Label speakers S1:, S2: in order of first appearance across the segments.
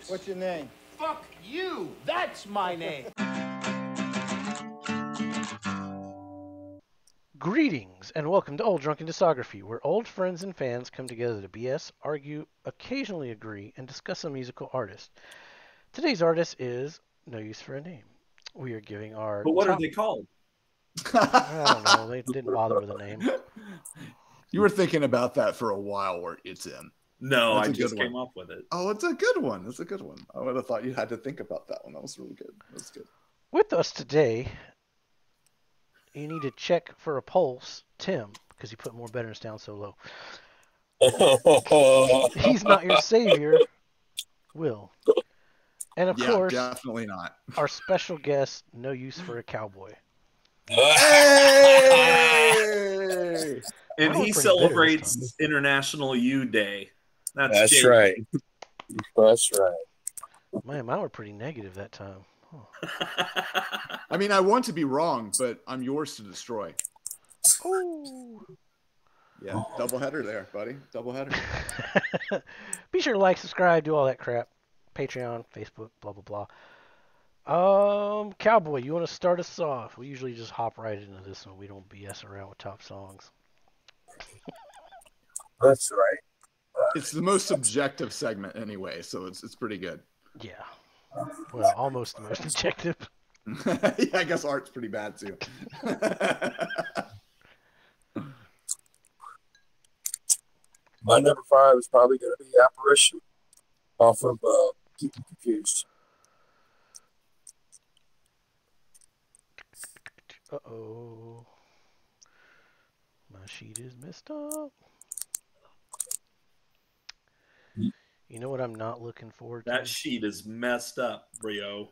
S1: What's your name?
S2: Fuck you! That's my name!
S3: Greetings, and welcome to Old Drunken Discography, where old friends and fans come together to BS, argue, occasionally agree, and discuss a musical artist. Today's artist is No Use for a Name. We are giving our
S4: But what
S3: top...
S4: are they called?
S3: I don't know. They didn't bother with a name.
S1: You were thinking about that for a while, weren't you, Tim?
S4: No,
S1: That's
S4: I
S1: a
S4: just
S1: good one.
S4: came up with it.
S1: Oh, it's a good one. It's a good one. I would have thought you had to think about that one. That was really good. That was good.
S3: With us today, you need to check for a pulse, Tim, because he put more betters down so low. He's not your savior, Will. And of course,
S1: definitely not.
S3: our special guest, No Use for a Cowboy.
S1: Hey!
S4: And
S3: Mine
S4: he
S3: was pretty bitter this
S4: celebrates International U Day.
S5: That's
S4: Jake.
S5: right. That's right.
S3: Man, mine were pretty negative that time. Huh.
S1: I mean, I want to be wrong, but I'm yours to destroy.
S3: Ooh.
S1: Yeah, doubleheader there, buddy. Doubleheader.
S3: Be sure to like, subscribe, do all that crap. Patreon, Facebook, blah blah blah. Cowboy, you want to start us off? We usually just hop right into this one. We don't BS around with top songs.
S5: That's right.
S1: It's the most subjective segment anyway, so it's pretty good.
S3: Yeah. Well, almost the most objective.
S1: Yeah, I guess art's pretty bad too.
S5: My number 5 is probably going to be Apparition off of Keep You Confused.
S3: Uh-oh. My sheet is messed up. You know what I'm not looking forward to?
S4: That sheet is messed up, Brio.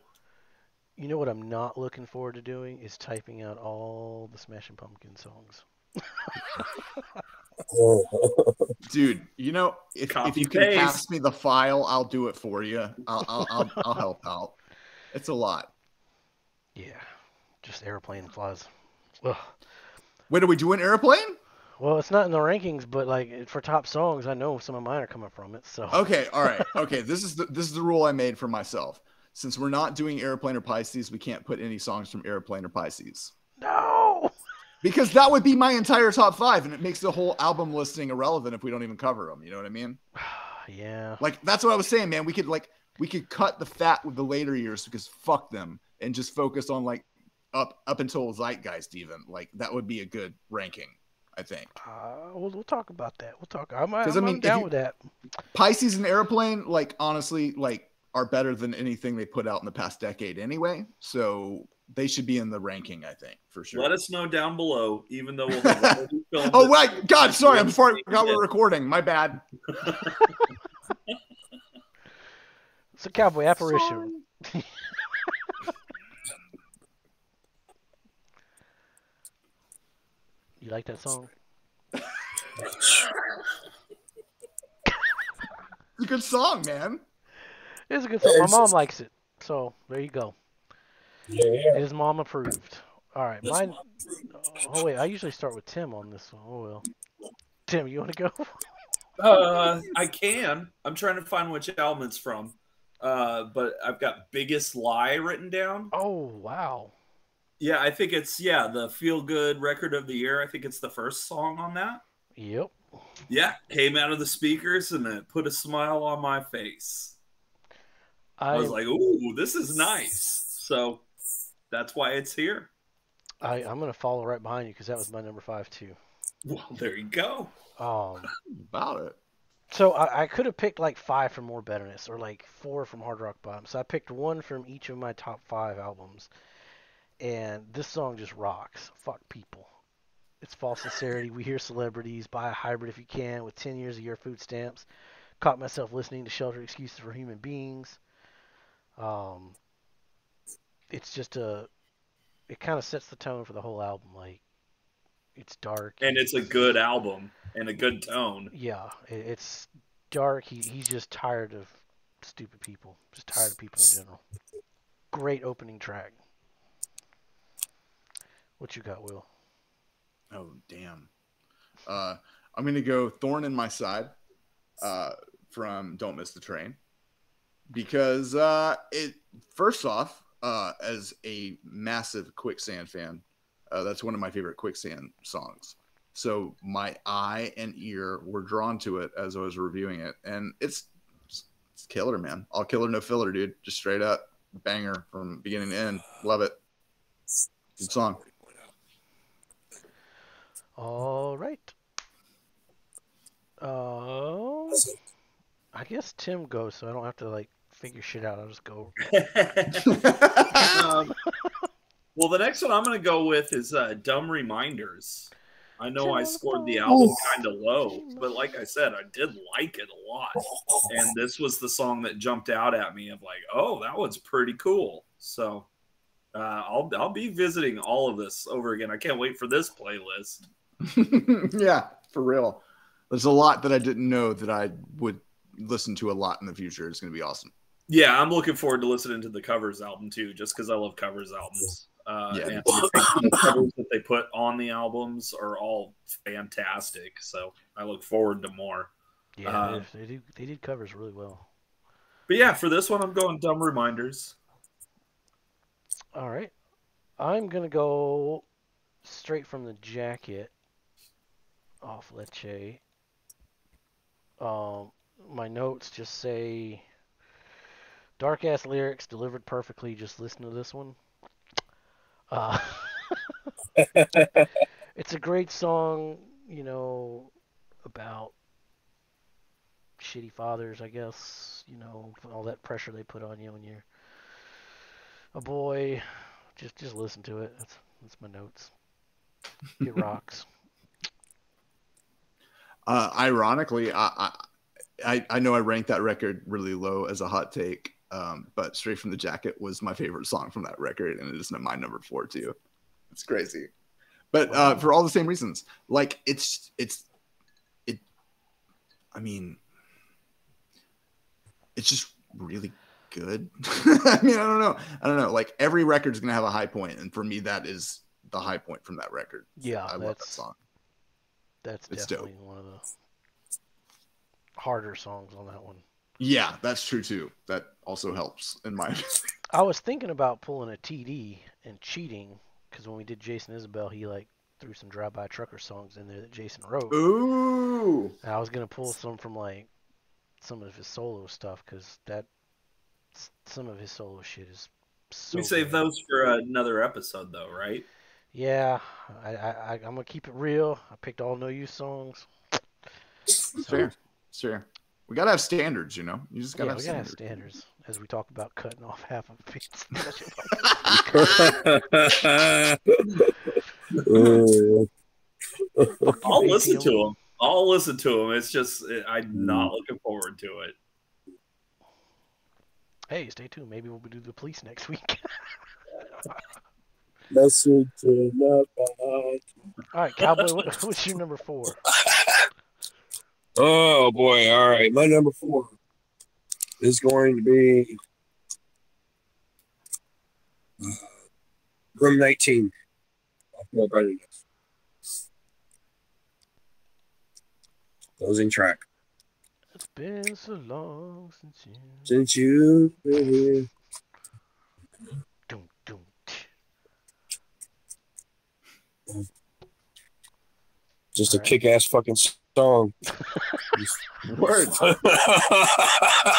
S3: You know what I'm not looking forward to doing is typing out all the Smashing Pumpkin songs.
S1: Dude, you know, if you can
S4: Copy-paste.
S1: pass me the file, I'll do it for you. I'll help out. It's a lot.
S3: Yeah, just Airplane flies. Ugh.
S1: Wait, are we doing Airplane?
S3: Well, it's not in the rankings, but like for top songs, I know some of mine are coming from it. So
S1: Okay, all right. Okay, this is the rule I made for myself. Since we're not doing Airplane or Pisces, we can't put any songs from Airplane or Pisces.
S3: no.
S1: Because that would be my entire top 5, and it makes the whole album listing irrelevant if we don't even cover them. You know what I mean?
S3: Yeah.
S1: Like, that's what I was saying, man. We could cut the fat with the later years because fuck them and just focus on like up until Zeitgeist even. Like, that would be a good ranking, I think.
S3: We'll talk about that. We'll talk. I'm
S1: mean,
S3: down with that.
S1: Pisces and Airplane, like, honestly, like, are better than anything they put out in the past decade anyway. So they should be in the ranking, I think, for sure.
S4: Let us know down below, even though we'll have already filmed
S1: Oh,
S4: it.
S1: wait. God, sorry. I'm sorry. I forgot we're recording. My bad.
S3: So, Cowboy Apparition. You like that song?
S1: It's a good song, man.
S3: It's a good song. My mom likes it. So, there you go.
S5: Yeah.
S3: It is mom approved. All right, mine. Oh wait, I usually start with Tim on this one. Oh well. Tim, you want to go?
S4: I can. I'm trying to find which album it's from. But I've got Biggest Lie written down.
S3: Oh wow.
S4: Yeah, I think it's the Feel Good Record of the Year. I think it's the first song on that.
S3: Yep.
S4: Yeah, came out of the speakers and it put a smile on my face. I was like, "Ooh, this is nice." So that's why it's here.
S3: I'm gonna follow right behind you because that was my number 5 too.
S4: Well, there you go.
S1: About it.
S3: So I could have picked like 5 from More Betterness or like 4 from Hard Rock Bottom. So I picked 1 from each of my top 5 albums, and this song just rocks. Fuck people. It's False Sincerity. We Hear Celebrities. Buy a Hybrid if you can. With 10 years of your food stamps. Caught myself listening to Shelter Excuses for Human Beings. It's just it kind of sets the tone for the whole album. Like, it's dark.
S4: And it's a good album and a good tone.
S3: Yeah, it's dark. He's just tired of stupid people. Just tired of people in general. Great opening track. What you got, Will?
S1: Oh, damn. I'm going to go Thorn in My Side from Don't Miss the Train. because it first off, as a massive Quicksand fan, that's one of my favorite Quicksand songs. So my eye and ear were drawn to it as I was reviewing it, and it's killer, man. All killer, no filler, dude. Just straight up banger from beginning to end. Love it. Good song.
S3: All right. I guess Tim goes, so I don't have to like figure shit out. I'll just go.
S4: Well, the next one I'm going to go with is Dumb Reminders. I know I scored the album kind of low, but like I said, I did like it a lot. And this was the song that jumped out at me of like, oh, that was pretty cool. So I'll be visiting all of this over again. I can't wait for this playlist.
S1: Yeah, for real. There's a lot that I didn't know that I would listen to a lot in the future. It's going to be awesome.
S4: Yeah, I'm looking forward to listening to the covers album too, just because I love covers albums. And the covers that they put on the albums are all fantastic. So I look forward to more.
S3: Yeah, they did covers really well.
S4: But yeah, for this one, I'm going Dumb Reminders.
S3: All right. I'm going to go straight from the jacket off Lecce. My notes just say dark ass lyrics delivered perfectly. Just listen to this one. It's a great song, you know, about shitty fathers, I guess, you know, all that pressure they put on you when you're a boy. Just listen to it. That's my notes. It rocks.
S1: Ironically, I know I ranked that record really low as a hot take, but Straight from the Jacket was my favorite song from that record, and it is my number 4 too. It's crazy, but for all the same reasons. Like I mean, it's just really good. I mean, I don't know. Like every record is gonna have a high point, and for me, that is the high point from that record.
S3: Yeah,
S1: I love that song.
S3: That's definitely dope. One of the harder songs on that one.
S1: Yeah, that's true too. That also helps in my.
S3: I was thinking about pulling a TD and cheating because when we did Jason Isbell, he like threw some Drive-By Trucker songs in there that Jason wrote.
S1: Ooh.
S3: And I was gonna pull some from like some of his solo stuff because some of his solo shit is. So
S4: we save those for another episode, though, right?
S3: Yeah, I'm gonna keep it real. I picked all No Use songs.
S1: So. Sure. We gotta have standards, you know. You just gotta have
S3: standards as we talk about cutting off half of a piece.
S4: I'll listen to them. I'll listen to them. It's just I'm not looking forward to it.
S3: Hey, stay tuned. Maybe we'll do the police next week.
S5: Listen to love.
S3: All right, Cowboy. What's your number 4?
S5: Oh boy! All right, my number 4 is going to be Room 19. No better than this. Closing track.
S3: It's been so long
S5: since you've been here. Just a kick-ass fucking song.
S1: Word.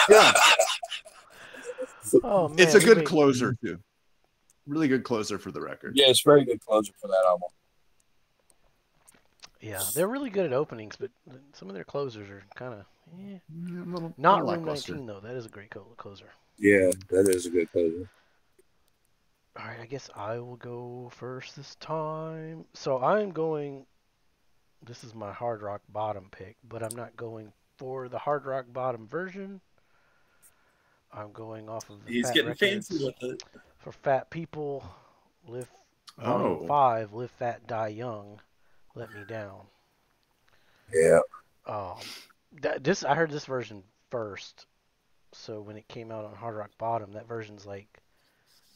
S1: Yeah.
S3: Oh, man,
S1: it's a good closer too. Really good closer for the record.
S5: Yeah, it's very good closer for that album.
S3: Yeah, they're really good at openings, but some of their closers are kind of not Room 19 though. That is a great closer.
S5: Yeah, that is a good closer.
S3: All right, I guess I will go first this time. So I'm going. This is my hard rock bottom pick, but I'm not going for the hard rock bottom version. I'm going off of the
S4: He's
S3: Fat
S4: getting
S3: Records
S4: fancy with it.
S3: For Fat People, Live 5, Live Fat, Die Young, Let Me Down.
S5: Yeah.
S3: I heard this version first, so when it came out on Hard Rock Bottom, that version's like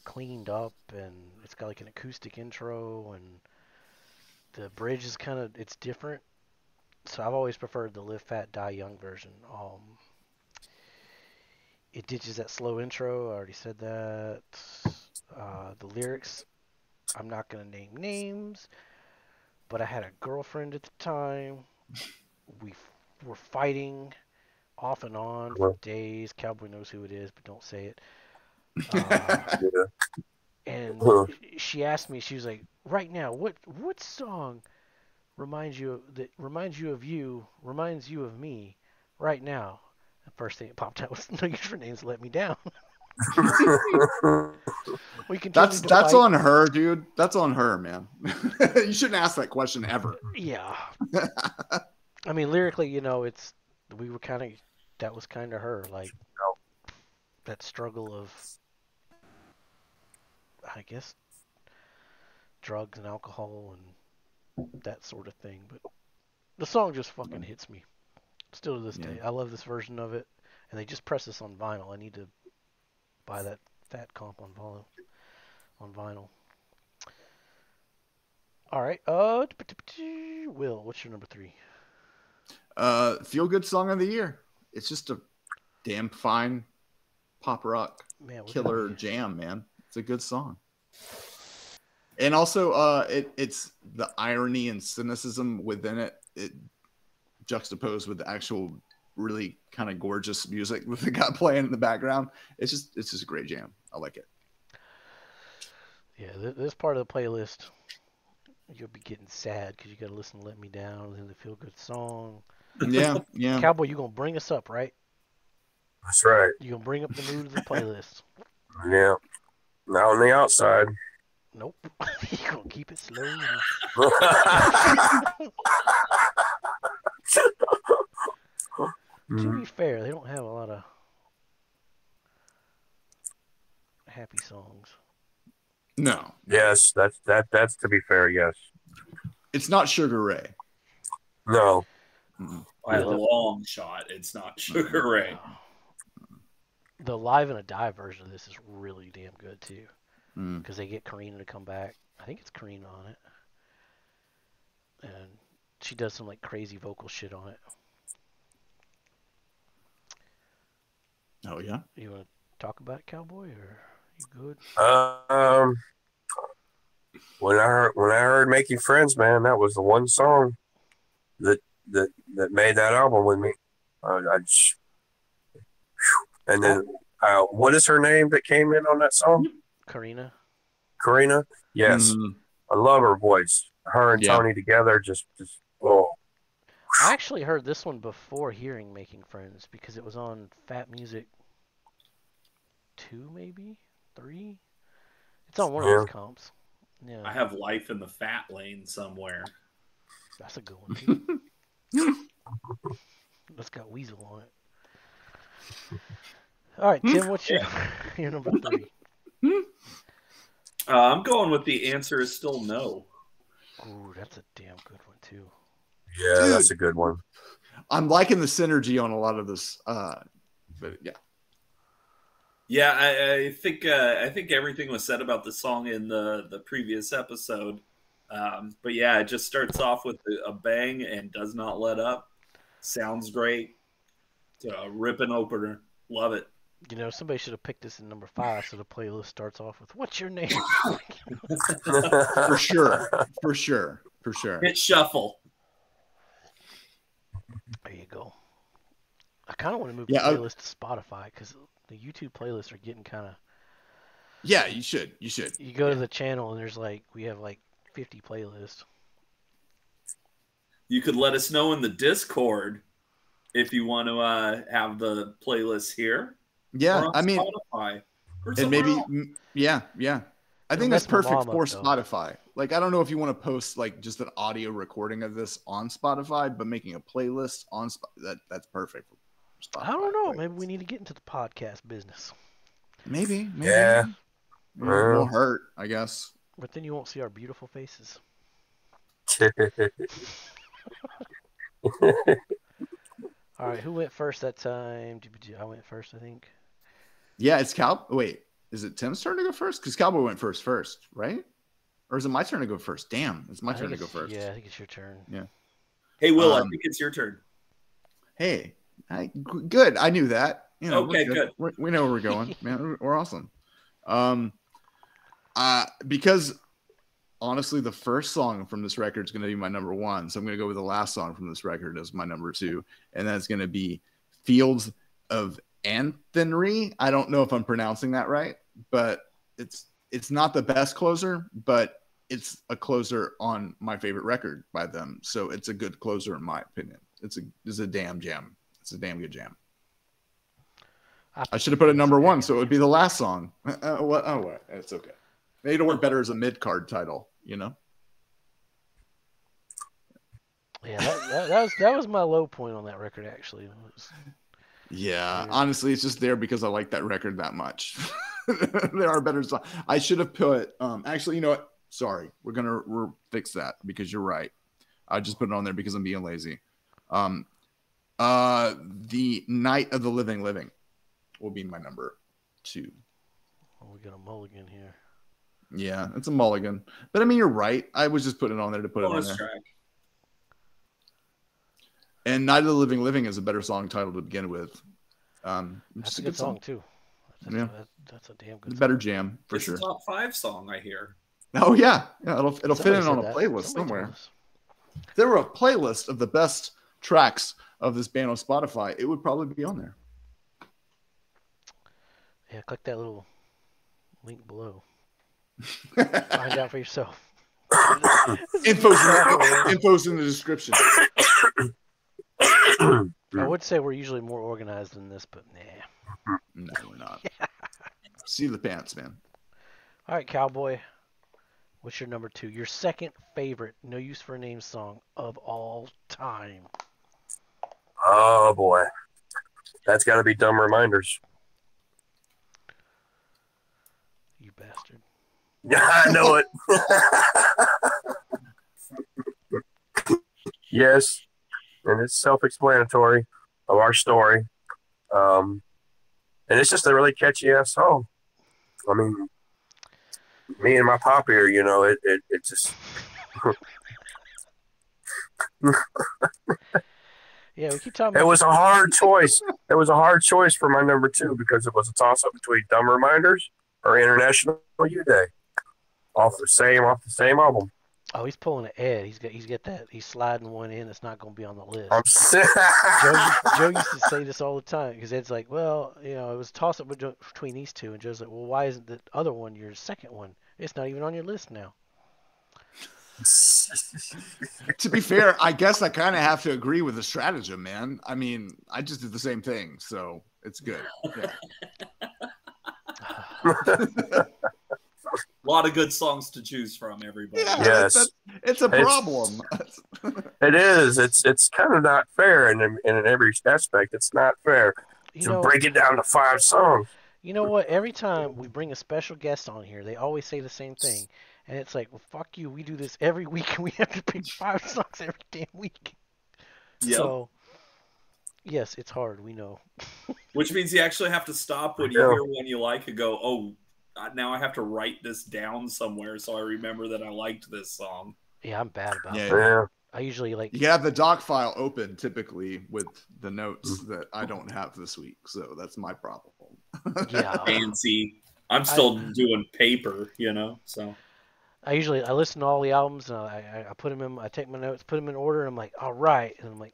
S3: cleaned up and it's got like an acoustic intro and the bridge is it's different. So I've always preferred the Live Fat Die Young version. it ditches that slow intro. I already said that. The lyrics, I'm not gonna name names, but I had a girlfriend at the time. We were fighting off and on for days. Cowboy knows who it is, but don't say it.
S5: Yeah.
S3: And
S5: Huh.
S3: she asked me, she was like, "Right now, what song reminds you of me right now?" The first thing that popped out was "No Use for Names Let Me Down." We continued
S1: That's
S3: to
S1: that's
S3: fight.
S1: on her, dude. That's on her, man. You shouldn't ask that question ever.
S3: Yeah. I mean, lyrically, you know, that was kind of her, like that struggle of, I guess, drugs and alcohol and that sort of thing. But the song just fucking hits me. Still to this day. I love this version of it. And they just pressed this on vinyl. I need to buy that fat comp on vinyl. All right. Will, what's your number 3?
S1: Feel good song of the year. It's just a damn fine pop rock killer jam, man. It's a good song. And also it's the irony and cynicism within it juxtaposed with the actual really kind of gorgeous music that they got playing in the background. It's just a great jam. I like it.
S3: Yeah, this part of the playlist, you'll be getting sad because you got to listen to Let Me Down and the Feel Good song.
S1: Yeah.
S3: Cowboy, you going to bring us up, right?
S5: That's right.
S3: You going to bring up the mood of the playlist.
S5: Yeah. Not on the outside.
S3: Nope. You going to keep it slow. To be fair, they don't have a lot of happy songs.
S1: No.
S5: Yes, that's to be fair, yes.
S1: It's not Sugar Ray.
S5: No.
S4: By a long shot, it's not Sugar Ray.
S3: The Live and a Die version of this is really damn good too, because they get Karina to come back. I think it's Karina on it, and she does some like crazy vocal shit on it.
S1: Oh yeah.
S3: You want to talk about it, Cowboy, or you good?
S5: When I heard Making Friends, man, that was the one song that made that album with me. And then what is her name that came in on that song?
S3: Karina.
S5: Yes. I love her voice. Her and Tony together just oh.
S3: I actually heard this one before hearing Making Friends because it was on Fat Music 2, maybe 3. It's on one of those comps. Yeah,
S4: I have Life in the Fat Lane somewhere.
S3: That's a good one too. That's got Weasel on it. All right, Tim, what's your number 3?
S4: I'm going with The Answer Is Still No.
S3: Ooh, that's a damn good one too.
S5: Yeah, dude, that's a good one.
S1: I'm liking the synergy on a lot of this, but yeah.
S4: Yeah, I think everything was said about the song in the previous episode. But yeah, it just starts off with a bang and does not let up. Sounds great. It's a ripping opener. Love it.
S3: You know, somebody should have picked this in number 5 so the playlist starts off with "What's your name?"
S1: For sure.
S4: Hit shuffle.
S3: There you go. I kind of want to move the playlist to Spotify because the YouTube playlists are getting kind of.
S1: Yeah, you should.
S3: You go to the channel and we have 50 playlists.
S4: You could let us know in the Discord if you want to have the playlist here.
S1: Yeah, I mean,
S4: Spotify
S1: and maybe
S4: else.
S1: yeah. I think that's perfect for Spotify. I don't know if you want to post just an audio recording of this on Spotify, but making a playlist on that's perfect for Spotify.
S3: I don't know. Maybe we need to get into the podcast business.
S1: Maybe.
S5: Yeah.
S1: It won't hurt, I guess.
S3: But then you won't see our beautiful faces. All right, who went first that time? I went first, I think.
S1: Yeah, it's Wait, is it Tim's turn to go first? Because Cowboy went first, right? Or is it my turn to go first? Damn, it's my turn to go first.
S3: Yeah, I think it's your turn.
S1: Yeah.
S4: Hey, Will, I think it's your turn.
S1: Hey, good. I knew that.
S4: Okay,
S1: we're
S4: good.
S1: We know where we're going, man. We're awesome. Because honestly, the first song from this record is going to be my number one, so I'm going to go with the last song from this record as my number two, and that's going to be "Fields of Athenry." I don't know if I'm pronouncing that right, but it's not the best closer, but it's a closer on my favorite record by them, so it's a good closer in my opinion. It's a damn jam. It's a damn good jam. I should have put it number one, so it would be the last song. What? Oh, what? It's okay. Made it work better as a mid-card title, you know?
S3: Yeah, that was my low point on that record, actually.
S1: Yeah, honestly, it's just there because I like that record that much. There are better songs. I should have put, actually, you know what? Sorry. We're fix that because you're right. I just put it on there because I'm being lazy. The Night of the Living will be my number two.
S3: Oh, we got a mulligan here.
S1: Yeah, it's a mulligan. But I mean, you're right. I was just putting it on there to put it on there.
S4: Track.
S1: And Night of the Living is a better song title to begin with.
S3: That's a good song too. That's a damn good.
S1: It's a better jam for
S4: it's
S1: sure.
S4: It's a top 5 song, I hear.
S1: Oh yeah, it'll fit in on a playlist somewhere. If there were a playlist of the best tracks of this band on Spotify, it would probably be on there.
S3: Yeah, click that little link below. Find out for yourself.
S1: Info's in the description.
S3: I would say we're usually more organized than this, but nah.
S1: No, we're not. See the pants, man.
S3: All right, Cowboy. What's your number two? Your second favorite No Use for a Name song of all time.
S5: Oh, boy. That's got to be Dumb Reminders.
S3: You bastard.
S5: Yeah, I know it. Yes, and it's self-explanatory of our story. And it's just a really catchy-ass song. I mean, me and my pop here, you know, it just...
S3: Yeah, we keep talking
S5: It was a hard choice. It was a hard choice for my number two because it was a toss-up between Dumb Reminders or International U-Day. Off the same album.
S3: Oh, he's pulling an Ed. He's got that. He's sliding one in that's not going to be on the list. Joe used to say this all the time because Ed's like, well, you know, it was a toss-up between these two. And Joe's like, well, why isn't the other one your second one? It's not even on your list now.
S1: To be fair, I guess I kind of have to agree with the stratagem, man. I mean, I just did the same thing, so it's good. Yeah.
S4: A lot of good songs to choose from, everybody.
S1: Yeah,
S5: yes,
S1: it's a problem.
S5: It is. It's kind of not fair in every aspect. It's not fair to break it down to 5 songs.
S3: You know what? Every time we bring a special guest on here, they always say the same thing, and it's like, well, fuck you. We do this every week, and we have to pick 5 songs every damn week. Yep. So, yes, it's hard. We know.
S4: Which means you actually have to stop when you hear one you like and go, oh, now I have to write this down somewhere so I remember that I liked this song.
S3: Yeah, I'm bad about that.
S5: Yeah.
S3: I usually like...
S1: You have the doc file open typically with the notes that I don't have this week, so that's my problem.
S3: Yeah.
S4: Fancy. I'm still doing paper, you know, so...
S3: I listen to all the albums and I put them in. I take my notes, put them in order, and I'm like, all right. And I'm like,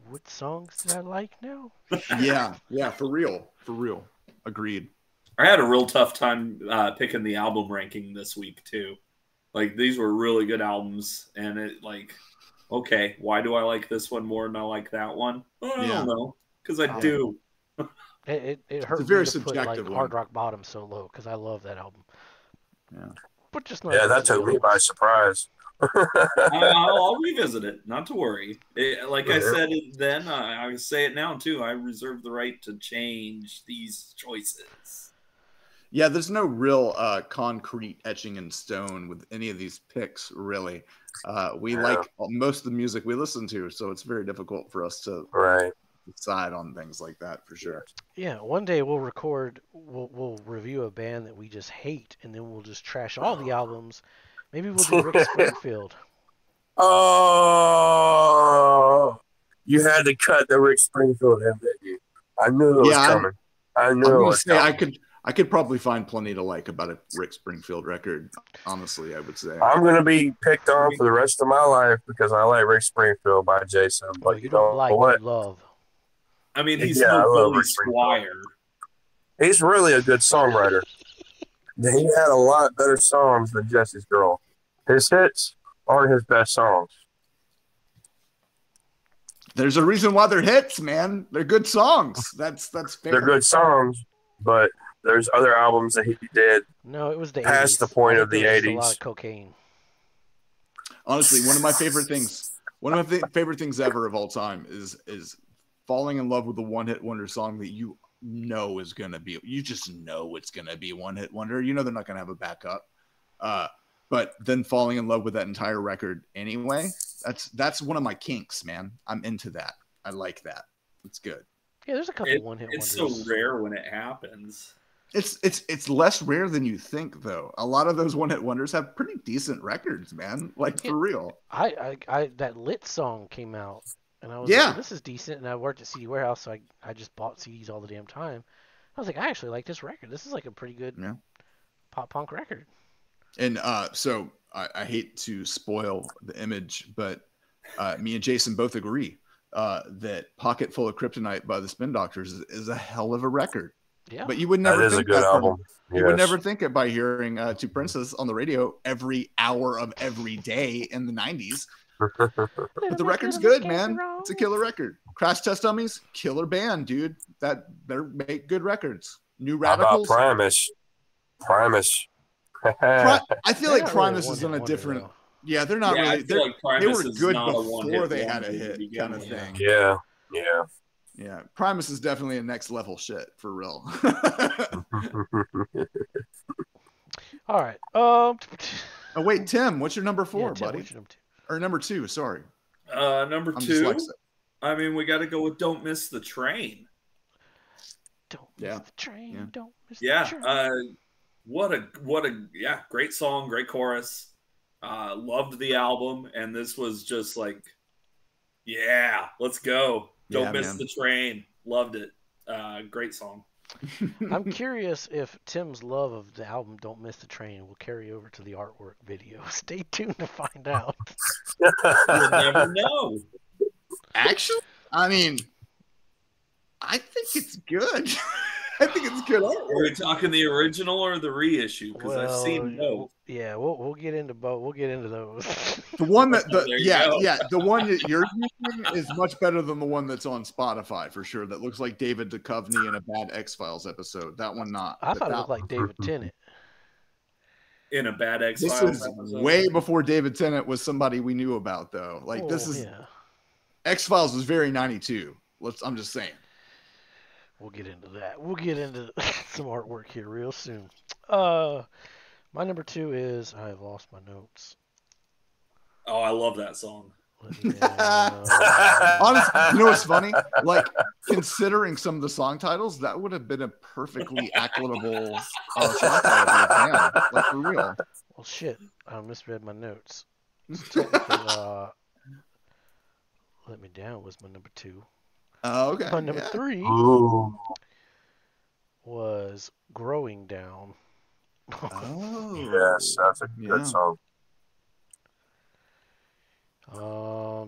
S3: what songs did I like now?
S1: Yeah, for real, agreed.
S4: I had a real tough time picking the album ranking this week too. Like these were really good albums, and it like, okay, why do I like this one more than I like that one? I don't know, because I do.
S3: It hurt me
S1: very
S3: to put like
S1: subjective
S3: Hard Rock Bottom so low because I love that album.
S1: Yeah.
S3: But just not.
S5: Yeah, that took me by surprise.
S4: I'll revisit it. Not to worry. I said it then, I say it now too. I reserve the right to change these choices.
S1: Yeah, there's no real concrete etching in stone with any of these picks, really. We like most of the music we listen to, so it's very difficult for us to decide on things like that for sure.
S3: Yeah, one day we'll review a band that we just hate, and then we'll just trash all the albums. Maybe we'll do Rick Springfield.
S5: Oh, you had to cut the Rick Springfield in, didn't you? I knew it was coming. I knew
S1: I'm
S5: it
S1: gonna
S5: was
S1: say
S5: coming.
S1: I could probably find plenty to like about a Rick Springfield record. Honestly, I would say.
S5: I'm gonna be picked on for the rest of my life because I like Rick Springfield by Jason.
S3: Well,
S5: But
S3: you
S5: you
S3: don't
S5: know
S3: like,
S5: what?
S3: you love.
S4: I mean, he's
S5: Yeah, I
S4: no
S5: love
S4: Billy
S5: Rick Springfield.
S4: Squire.
S5: He's really a good songwriter. He had a lot better songs than Jesse's Girl. His hits aren't his best songs.
S1: There's a reason why they're hits, man. They're good songs. That's fair.
S5: They're good songs, but there's other albums that he did
S3: No, it was the
S5: past
S3: 80s.
S5: the point
S3: I
S5: of
S3: think
S5: the
S3: there was just a lot
S5: 80s.
S3: of cocaine.
S1: Honestly, one of my favorite things ever of all time is falling in love with a one-hit wonder song that you know is gonna be. You just know it's gonna be one-hit wonder. You know they're not gonna have a backup. But then falling in love with that entire record anyway. That's one of my kinks, man. I'm into that. I like that. It's good.
S3: Yeah, there's a couple one-hit
S4: It's
S3: wonders.
S4: so rare when it happens.
S1: It's less rare than you think, though. A lot of those one-hit wonders have pretty decent records, man. Like for real.
S3: I that Lit song came out, and I was
S1: Yeah.
S3: like, this is decent. And I worked at CD Warehouse, so I just bought CDs all the damn time. I was like, I actually like this record. This is like a pretty good
S1: Yeah.
S3: pop punk record.
S1: And so I hate to spoil the image, but me and Jason both agree that "Pocket Full of Kryptonite" by the Spin Doctors is a hell of a record.
S3: Yeah.
S1: But you would never
S5: That is a
S1: think
S5: good
S1: that from-
S5: album.
S1: You would
S5: Yes.
S1: never think it by hearing Two Princes on the radio every hour of every day in the 90s. But the record's good, man. It's a killer record. Crash Test Dummies, killer band, dude. They make good records. New
S5: How about
S1: Radicals.
S5: Primus? Primus.
S1: I feel
S3: They're
S1: like
S3: not really
S1: Primus
S3: a
S1: is on a
S3: one-hit
S1: different.
S3: wonder,
S1: Yeah, they're not
S4: Yeah, I
S1: really.
S4: feel like
S1: They
S4: Primus
S1: were
S4: is
S1: good
S4: not a
S1: before
S4: one-hit
S1: they had a
S4: wonder to
S1: hit,
S4: begin
S1: kind of
S4: with.
S1: thing.
S5: Yeah. Yeah.
S1: Yeah, Primus is definitely a next level shit for real.
S3: though. All right.
S1: Oh wait, Tim, what's your number 4,
S3: yeah, Tim,
S1: buddy?
S3: what's your number 2?
S1: Or number 2? Sorry,
S4: Number
S1: I'm
S4: 2.
S1: dyslexic.
S4: I mean, we got to go with "Don't Miss the Train."
S3: Don't
S1: Yeah.
S3: miss the train.
S1: Yeah.
S3: Don't miss
S4: Yeah,
S3: the train.
S4: what a great song, great chorus. Loved the album, and this was just like, yeah, let's go. Don't
S1: Yeah,
S4: miss
S1: man.
S4: the train. Loved it. Great song.
S3: I'm curious if Tim's love of the album "Don't Miss the Train" will carry over to the artwork video. Stay tuned to find out.
S4: You'll never know.
S1: Actually, I mean, I think it's good. I think it's good
S4: Are
S1: artwork.
S4: we talking the original or the reissue? Because I've seen both.
S3: Yeah, we'll get into both. We'll get into those.
S1: The one that
S4: There you go.
S1: the one that you're using is much better than the one that's on Spotify for sure. That looks like David Duchovny in a bad X-Files episode. That one not.
S3: I
S1: But
S3: thought it
S1: that
S3: looked like David Tennant.
S4: In a bad
S1: This
S4: X-Files
S1: is
S4: episode.
S1: way before David Tennant was somebody we knew about, though. Like this
S3: Oh,
S1: is
S3: yeah.
S1: X-Files was very 92. I'm just saying.
S3: We'll get into that. We'll get into some artwork here real soon. My number 2 is I've lost my notes.
S4: Oh, I love that song.
S1: Honestly, you know what's funny? Like considering some of the song titles, that would have been a perfectly equitable song title for the band. Like for real.
S3: Well, shit, I misread my notes. So technically, Let Me Down was my number 2.
S1: Oh, okay.
S3: My number
S1: yeah.
S3: 3
S5: Ooh.
S3: was Growing Down.
S1: Oh,
S5: Yes, that's a
S1: Yeah.
S5: good song.
S3: I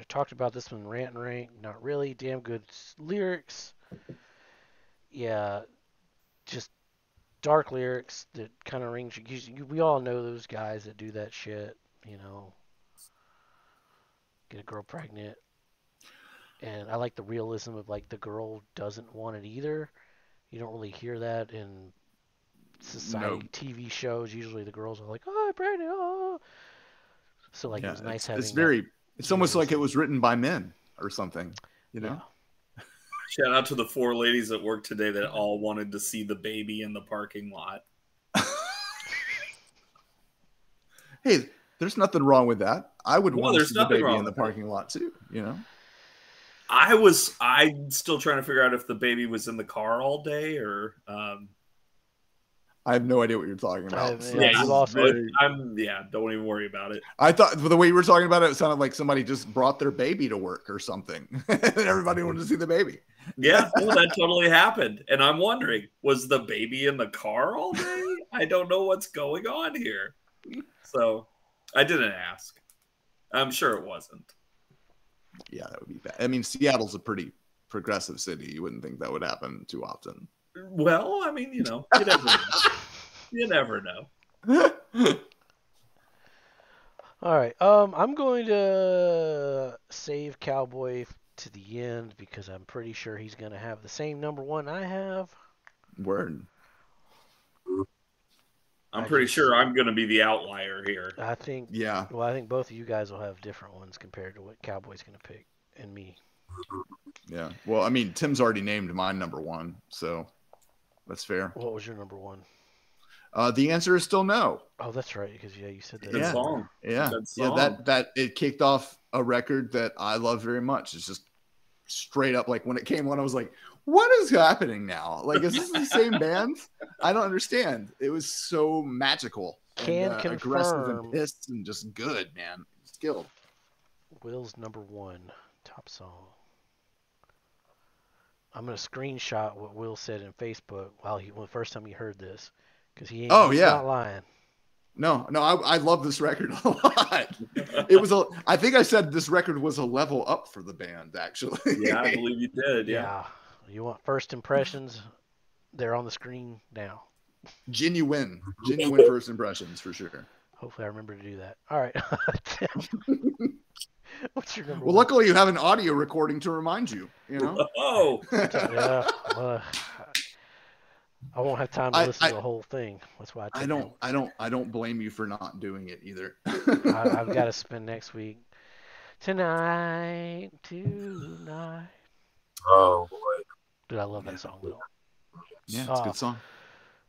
S3: talked about this one, Rant and Rank. Not really. Damn good lyrics. Yeah, just dark lyrics that kind of ring. We all know those guys that do that shit. You know, get a girl pregnant. And I like the realism of like the girl doesn't want it either. You don't really hear that in society
S1: No.
S3: TV shows. Usually the girls are like, "Oh, I'm pregnant." Oh. So like it was nice having.
S1: it's
S3: that
S1: very. It's almost like it
S3: realism.
S1: was written by men or something. You know.
S4: Shout out to the 4 ladies at work today that all wanted to see the baby in the parking lot.
S1: Hey, there's nothing wrong with that. I would
S4: No,
S1: want to
S4: there's
S1: see the
S4: nothing
S1: baby
S4: wrong
S1: in the
S4: with that.
S1: parking lot too. You know.
S4: I'm still trying to figure out if the baby was in the car all day or
S1: I have no idea what you're talking about.
S3: Yeah, you
S4: Yeah,
S3: lost
S1: very-
S4: don't even worry about it.
S1: I thought the way you were talking about it, it sounded like somebody just brought their baby to work or something, and everybody wanted to see the baby.
S4: Yeah, no, that totally happened. And I'm wondering, was the baby in the car all day? I don't know what's going on here. So I didn't ask. I'm sure it wasn't.
S1: Yeah, that would be bad. I mean, Seattle's a pretty progressive city. You wouldn't think that would happen too often.
S4: Well, I mean, you never know. You never know.
S3: All right. I'm going to save Cowboy to the end because I'm pretty sure he's going to have the same number one I have.
S1: Word.
S4: I'm pretty sure I'm going to be the outlier here.
S3: I think.
S1: Yeah.
S3: Well, I think both of you guys will have different ones compared to what Cowboy's going to pick and me.
S1: Yeah. Well, I mean, Tim's already named my number one, so that's fair.
S3: What was your number one?
S1: The answer is still no.
S3: Oh, that's right. Because you said that.
S4: Good
S1: Yeah.
S4: song.
S1: Yeah.
S4: Good
S1: Yeah.
S4: song.
S1: That it kicked off a record that I love very much. It's just straight up like when it came on, I was like, what is happening now? Like, is this the same band? I don't understand. It was so magical.
S3: Can
S1: and, aggressive and
S3: confirm.
S1: pissed and just good, man. Skilled.
S3: Will's number one top song. I'm gonna screenshot what Will said in Facebook the first time he heard this, because he's
S1: yeah.
S3: not lying.
S1: No, I love this record a lot. It was I think I said this record was a level up for the band, actually.
S4: Yeah, I believe you did. Yeah.
S3: You want first impressions? They're on the screen now.
S1: Genuine first impressions for sure.
S3: Hopefully, I remember to do that. All right. What's your number
S1: Well,
S3: one?
S1: luckily you have an audio recording to remind you. You know.
S4: Oh,
S3: Yeah, I won't have time to listen to the whole thing. That's why
S1: I don't blame you for not doing it either.
S3: I've got to spend next week. Tonight.
S5: Oh boy.
S3: Dude, I love that song though.
S1: Yeah, it's a good song.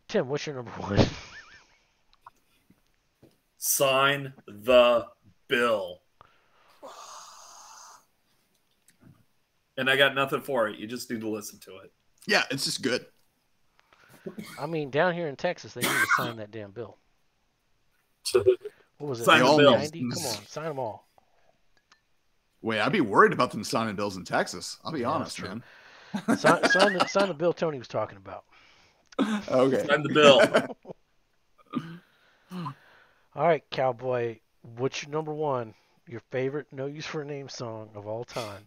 S3: Tim, what's your number one?
S4: sign the bill. And I got nothing for it. You just need to listen to it.
S1: Yeah, it's just good.
S3: I mean, down here in Texas, they need to sign that damn bill. What was it?
S4: Sign
S1: the bill.
S3: 90? Come on, sign them all.
S1: Wait, I'd be worried about them signing bills in Texas. I'll be honest,
S3: that's
S1: man.
S3: Sign the bill Tony was talking about.
S1: Okay.
S4: Sign the bill.
S3: All right, Cowboy, what's your number one? Your favorite No Use for a Name song of all time?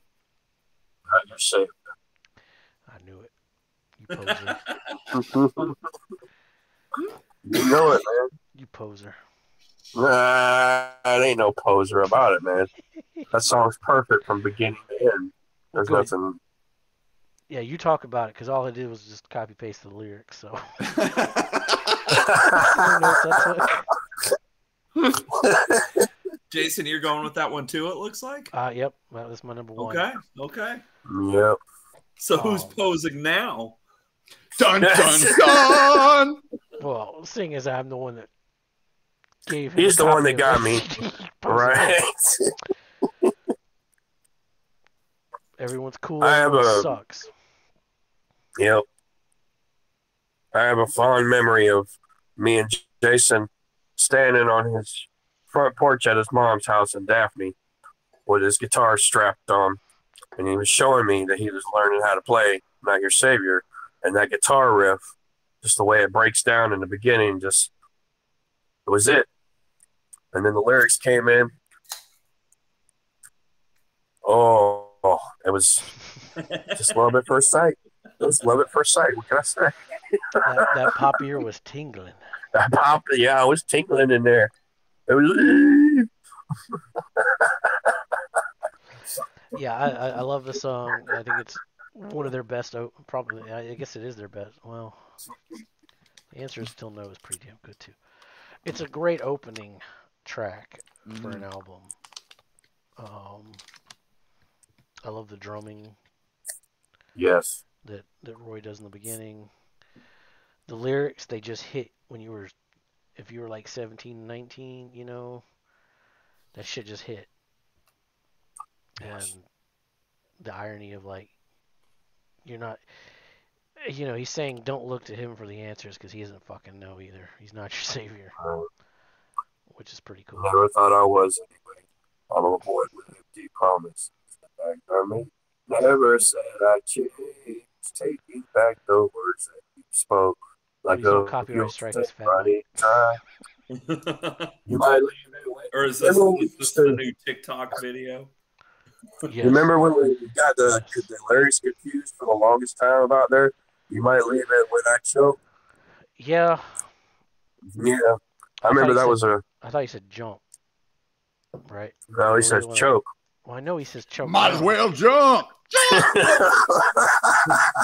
S5: You're safe.
S3: I knew it. You poser.
S5: You know it, man.
S3: You poser.
S5: It ain't no poser about it, man. That song's perfect from beginning to end. There's
S3: Good.
S5: nothing.
S3: Yeah, you talk about it because all I did was just copy paste the lyrics. So
S4: Jason, you're going with that one too, it looks like?
S3: Yep, that was my number one.
S4: Okay.
S5: Yep.
S4: So who's
S3: Oh.
S4: posing now?
S1: Dun dun dun.
S3: Well, seeing as I'm the one that gave him
S5: He's
S3: a
S5: the one
S3: copy
S5: that
S3: of
S5: got
S3: it,
S5: me.
S3: poser.
S5: Right.
S3: Everyone's cool.
S5: I have
S3: Everyone
S5: a-
S3: sucks.
S5: Yep. I have a fond memory of me and Jason standing on his front porch at his mom's house in Daphne with his guitar strapped on. And he was showing me that he was learning how to play Not Your Savior. And that guitar riff, just the way it breaks down in the beginning, it was it. And then the lyrics came in. Oh, it was just love at first sight. It was love at first sight. What can I say?
S3: That pop ear was tingling.
S5: That pop, yeah, I was tinkling in there. It was.
S3: Yeah, I love the song. I think it's one of their best. Probably, I guess it is their best. Well, the answer is still no. Is pretty damn good too. It's a great opening track for an album. I love the drumming
S5: Yes.
S3: that Roy does in the beginning. The lyrics, they just hit if you were like 17, 19, you know, that shit just hit.
S5: Yes.
S3: And the irony of like, you're not, he's saying don't look to him for the answers because he doesn't fucking know either. He's not your savior, which is pretty cool.
S5: Never thought I was anyway. I'm a boy with empty promise. Back on me. Never said I'd change. Taking back the words that you spoke. Like
S3: Please don't copyright strike this fat
S5: funny time. You might leave it with.
S4: Or is this the new TikTok video?
S3: Yes.
S5: You remember when we got the lyrics confused for the longest time about there? You might leave it with that choke.
S3: Yeah.
S5: Yeah. I remember that was a.
S3: I thought you said jump. Right?
S5: No, he says choke.
S3: Well, I know he says choke.
S1: Might as well jump.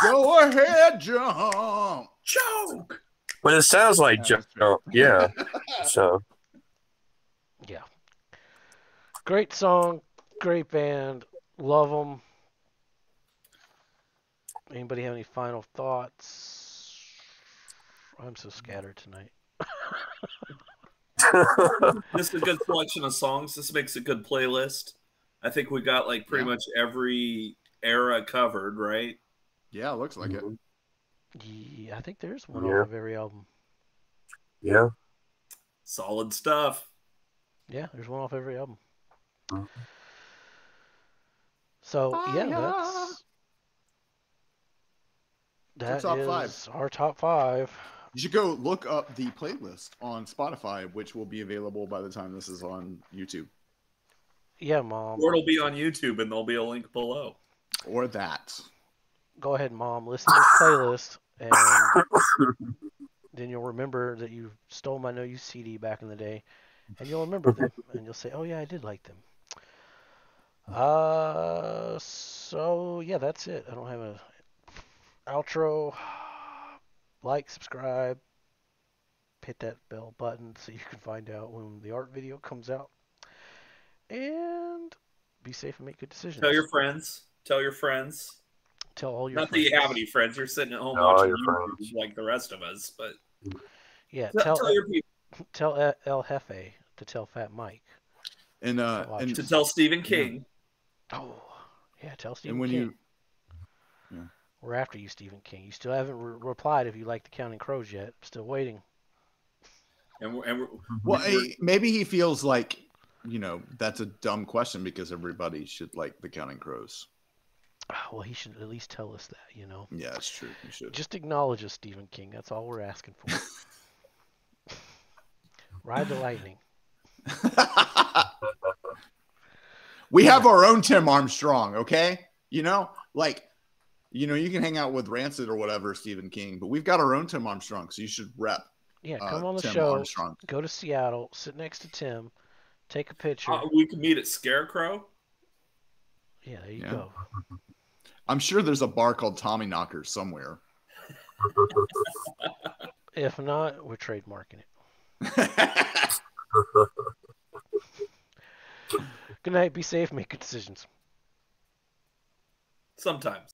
S1: Go ahead, jump.
S4: Choke.
S5: But it sounds like jump. Yeah. So.
S3: Yeah. Great song. Great band. Love them. Anybody have any final thoughts? I'm so scattered tonight.
S4: This is a good selection of songs. This makes a good playlist. I think we got like pretty much every era covered, right?
S1: Yeah, looks like it.
S3: Yeah, I think there's one off of every album.
S5: Yeah.
S4: Solid stuff.
S3: Yeah, there's one off every album. So yeah, that's
S1: top
S3: is
S1: five.
S3: our top 5.
S1: You should go look up the playlist on Spotify, which will be available by the time this is on YouTube.
S3: Yeah, Mom.
S4: Or it'll be on YouTube, and there'll be a link below.
S1: Or that.
S3: Go ahead, Mom. Listen to this playlist, and then you'll remember that you stole my No Use CD back in the day, and you'll remember them, and you'll say, "Oh yeah, I did like them." So yeah, that's it. I don't have a outro. Like, subscribe, hit that bell button so you can find out when the art video comes out. And be safe and make good decisions.
S4: Tell your friends. Tell your friends.
S3: Tell all your
S4: Not
S3: friends.
S4: that you have any friends. You're sitting at home
S5: Tell all
S4: watching
S5: your
S4: YouTube
S5: friends.
S4: like the rest of us. But
S3: Yeah,
S4: tell your people.
S3: tell El Jefe to tell Fat Mike.
S1: And
S4: To tell Stephen King.
S3: Oh, yeah, tell Stephen
S1: and when
S3: King.
S1: you
S3: We're after you, Stephen King. You still haven't replied if you like The Counting Crows yet. Still waiting.
S1: well, maybe he feels like, that's a dumb question because everybody should like The Counting Crows.
S3: Well, he should at least tell us that,
S1: Yeah, it's true. You should.
S3: Just acknowledge us, Stephen King. That's all we're asking for. Ride the lightning.
S1: We have our own Tim Armstrong, okay? You can hang out with Rancid or whatever, Stephen King, but we've got our own Tim Armstrong, so you should rep.
S3: Yeah, come on the
S1: Tim
S3: show.
S1: Armstrong.
S3: Go to Seattle, sit next to Tim, take a picture.
S4: We can meet at Scarecrow.
S3: Yeah, there you go.
S1: I'm sure there's a bar called Tommy Knockers somewhere.
S3: If not, we're trademarking it. Good night. Be safe. Make good decisions.
S4: Sometimes.